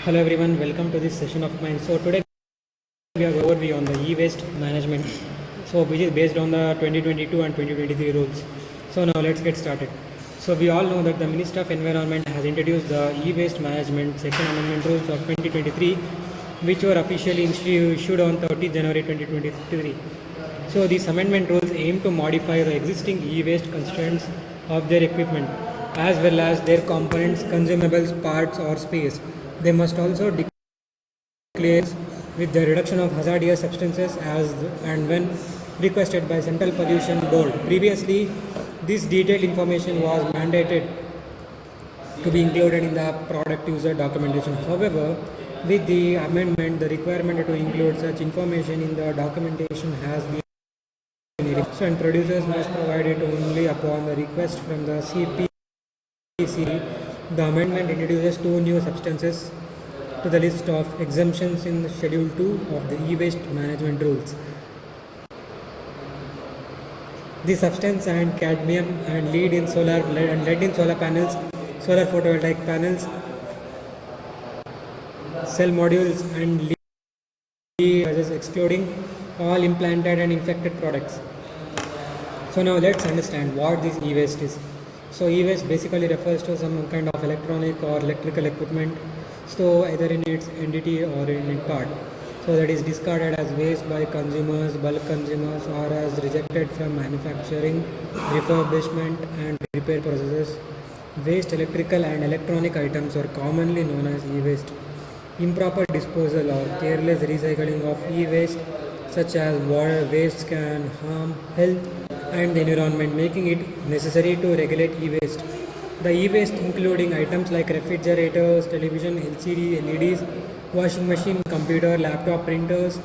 Hello everyone, welcome to this session of mine. So today we are going to overview on the e-waste management. So which is based on the 2022 and 2023 rules. So now let's get started. So we all know that the Minister of Environment has introduced the e-waste management second amendment rules of 2023, which were officially issued on 30 January 2023. So these amendment rules aim to modify the existing e-waste constraints of their equipment as well as their components, consumables, parts or space. They must also declare with the reduction of hazardous substances as and when requested by Central Pollution Board. Previously, this detailed information was mandated to be included in the product user documentation. However, with the amendment, the requirement to include such information in the documentation has been reduced, and producers must provide it only upon the request from the CPC. The amendment introduces two new substances to the list of exemptions in Schedule 2 of the e-waste management rules. The substance and cadmium and lead in solar panels, solar photovoltaic panels, cell modules and lead excluding all implanted and infected products. So now let's understand what this e-waste is. So e-waste basically refers to some kind of electronic or electrical equipment, so either in its entity or in its part. So that is discarded as waste by consumers, bulk consumers, or as rejected from manufacturing, refurbishment and repair processes. Waste electrical and electronic items are commonly known as e-waste. Improper disposal or careless recycling of e-waste such as water waste can harm health and the environment, making it necessary to regulate e-waste. The e-waste including items like refrigerators, television, LCD, LEDs, washing machine, computer, laptop, printers,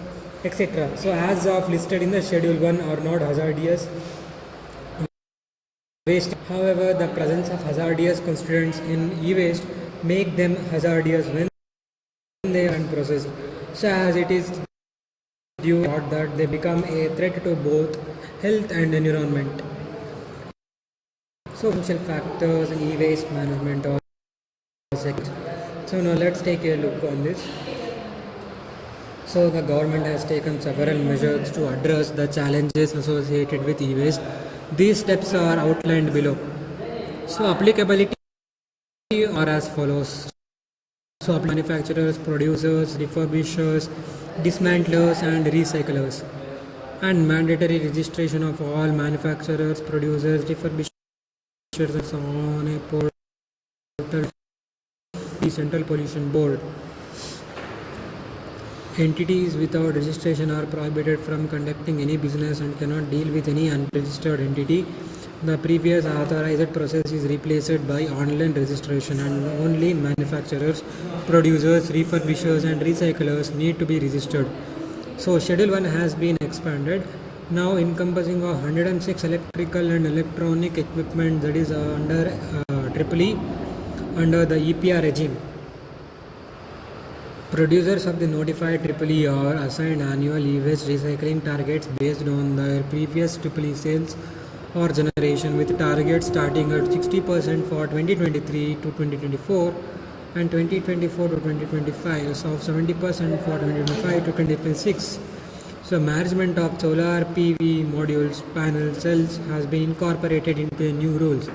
etc. So as of listed in the Schedule 1 are not hazardous waste. However, the presence of hazardous constituents in e-waste make them hazardous when they are unprocessed. So as it is due that they become a threat to both health and environment. So essential factors in e-waste management are second. So now let's take a look on this. So the government has taken several measures to address the challenges associated with e-waste. These steps are outlined below. So applicability are as follows. So manufacturers, producers, refurbishers, dismantlers and recyclers, and mandatory registration of all manufacturers, producers, refurbishers on a portal, the Central Pollution Board. Entities without registration are prohibited from conducting any business and cannot deal with any unregistered entity. The previous authorized process is replaced by online registration, and only manufacturers, producers, refurbishers and recyclers need to be registered. So Schedule 1 has been expanded, now encompassing 106 electrical and electronic equipment that is under EEE under the EPR regime. Producers of the notified EEE are assigned annual e-waste recycling targets based on their previous EEE sales or generation, with targets starting at 60% for 2023 to 2024 and 2024 to 2025, so 70% for 2025 to 2026. So management of solar PV modules, panel cells has been incorporated into new rules.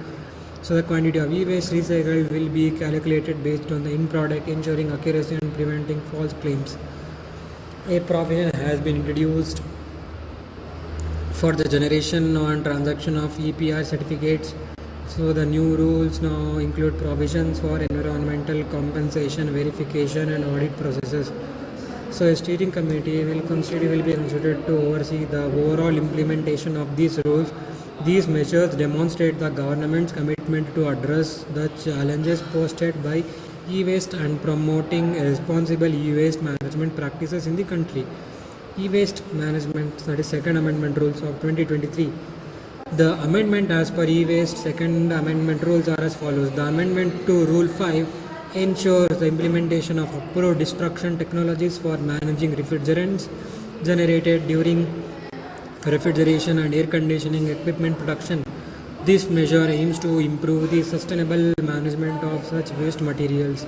So the quantity of e-waste recycled will be calculated based on the end product, ensuring accuracy and preventing false claims. A provision has been introduced for the generation and transaction of EPR certificates. So the new rules now include provisions for environmental compensation, verification and audit processes. So a steering committee will be constituted to oversee the overall implementation of these rules. These measures demonstrate the government's commitment to address the challenges posed by e-waste and promoting responsible e-waste management practices in the country. E-waste management, that is second amendment rules of 2023. The amendment as per e-waste second amendment rules are as follows. The amendment to Rule 5 ensures the implementation of approved destruction technologies for managing refrigerants generated during refrigeration and air conditioning equipment production. This measure aims to improve the sustainable management of such waste materials.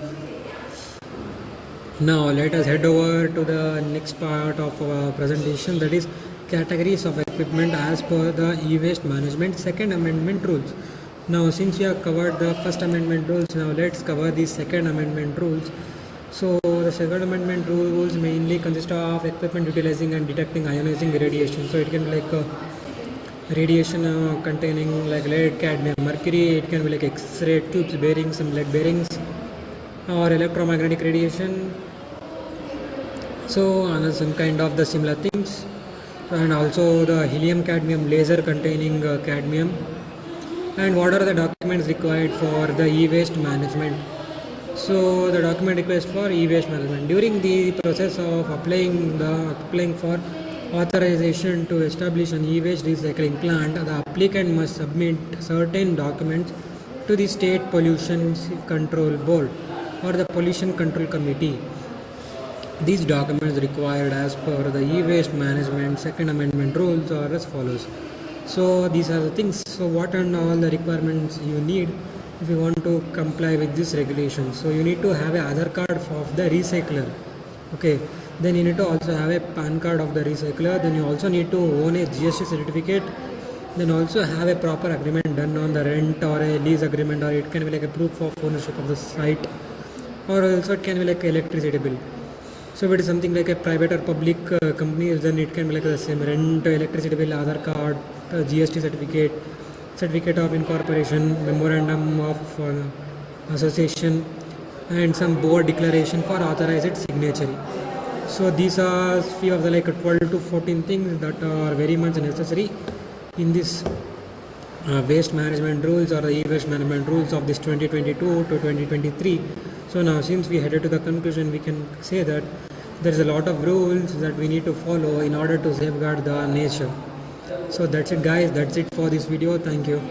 Now let us head over to the next part of our presentation, that is categories of equipment as per the e-waste management second amendment rules. Now since we have covered the first amendment rules, now let's cover the second amendment rules. So the second amendment rules mainly consist of equipment utilizing and detecting ionizing radiation. So it can be like radiation containing like lead, cadmium, mercury. It can be like X-ray tubes bearing some lead bearings, or electromagnetic radiation. So some kind of the similar things, and also the helium cadmium laser containing cadmium. And what are the documents required for the e-waste management? So the document request for e-waste management, during the process of applying for authorization to establish an e-waste recycling plant, the applicant must submit certain documents to the State Pollution Control Board or the Pollution Control Committee. These documents required as per the e-waste management second amendment rules are as follows. So these are the things. So what are all the requirements you need if you want to comply with this regulation? So you need to have a Aadhaar card of the recycler. Okay, then you need to also have a PAN card of the recycler. Then you also need to own a GST certificate. Then also have a proper agreement done on the rent or a lease agreement, or it can be like a proof of ownership of the site, or also it can be like electricity bill. So if it is something like a private or public company, then it can be like the same rent, electricity bill, Aadhaar card, GST certificate, certificate of incorporation, memorandum of association, and some board declaration for authorized signatory. So these are few of the like 12 to 14 things that are very much necessary in this waste management rules or the e-waste management rules of this 2022 to 2023. So now since we headed to the conclusion, we can say that there is a lot of rules that we need to follow in order to safeguard the nature. So that's it guys, that's it for this video. Thank you.